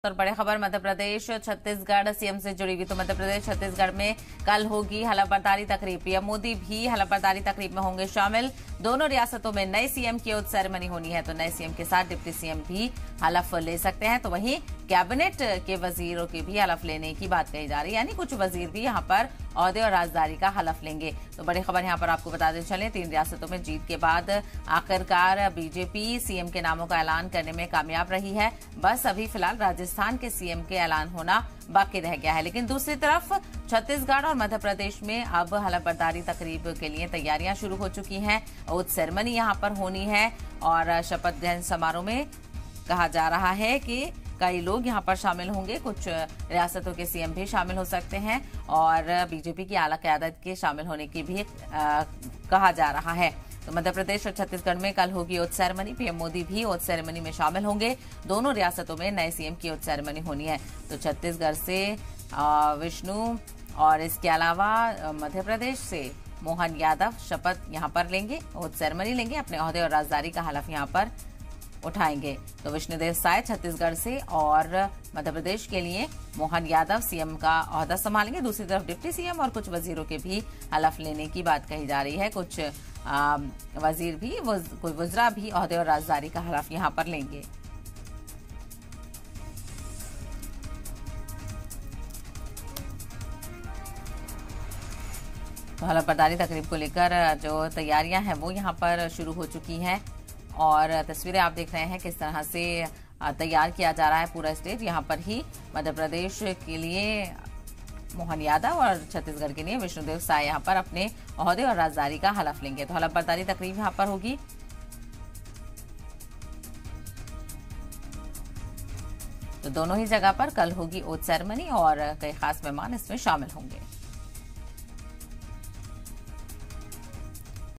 और बड़े खबर मध्य प्रदेश छत्तीसगढ़ सीएम से जुड़ी हुई। तो मध्य प्रदेश छत्तीसगढ़ में कल होगी हलफबर्दारी तकरीब। पीएम मोदी भी हलफबर्दारी तकरीब में होंगे शामिल। दोनों रियासतों में नए सीएम की ओथ सेरेमनी होनी है, तो नए सीएम के साथ डिप्टी सीएम भी हलफ ले सकते हैं। तो वहीं कैबिनेट के वजीरों के भी हलफ लेने की बात कही जा रही है, यानी कुछ वजीर भी यहां पर ओहदे और राजदारी का हलफ लेंगे। तो बड़ी खबर यहां पर आपको बताते चलें, 3 रियासतों में जीत के बाद आखिरकार बीजेपी सीएम के नामों का ऐलान करने में कामयाब रही है। बस अभी फिलहाल राजस्थान के सीएम के ऐलान होना बाकी रह गया है। लेकिन दूसरी तरफ छत्तीसगढ़ और मध्य प्रदेश में अब हलफबर्दारी तकरीब के लिए तैयारियां शुरू हो चुकी हैं। ओथ सेरेमनी यहां पर होनी है और शपथ ग्रहण समारोह में कहा जा रहा है कि कई लोग यहां पर शामिल होंगे। कुछ रियासतों के सीएम भी शामिल हो सकते हैं और बीजेपी की आला क़यादत के शामिल होने की भी कहा जा रहा है। तो मध्य प्रदेश और छत्तीसगढ़ में कल होगी ओथ सेरेमनी। पीएम मोदी भी ओथ सेरेमनी में शामिल होंगे। दोनों रियासतों में नए सीएम की ओथ सेरेमनी होनी है। तो छत्तीसगढ़ से विष्णु और इसके अलावा मध्य प्रदेश से मोहन यादव शपथ यहां पर लेंगे, ओथ सेरेमनी लेंगे, अपने ओहदे और राजदारी का हलफ यहां पर उठाएंगे। तो विष्णुदेव साय छत्तीसगढ़ से और मध्य प्रदेश के लिए मोहन यादव सीएम का ओहदा संभालेंगे। दूसरी तरफ डिप्टी सीएम और कुछ वजीरों के भी हलफ लेने की बात कही जा रही है। कुछ वजीर भी कोई वज़रा भी ओहदे और राजदारी का हलफ यहां पर लेंगे। तो हलफबर्दारी तकरीब को लेकर जो तैयारियां हैं वो यहां पर शुरू हो चुकी हैं और तस्वीरें आप देख रहे हैं किस तरह से तैयार किया जा रहा है पूरा स्टेज। यहां पर ही मध्य प्रदेश के लिए मोहन यादव और छत्तीसगढ़ के लिए विष्णुदेव साय यहां पर अपने ओहदे और राजदारी का हलफ लेंगे। तो हलफबर्दारी तकरीब यहां पर होगी। तो दोनों ही जगह पर कल होगी ओथ सेरेमनी और कई खास मेहमान इसमें शामिल होंगे।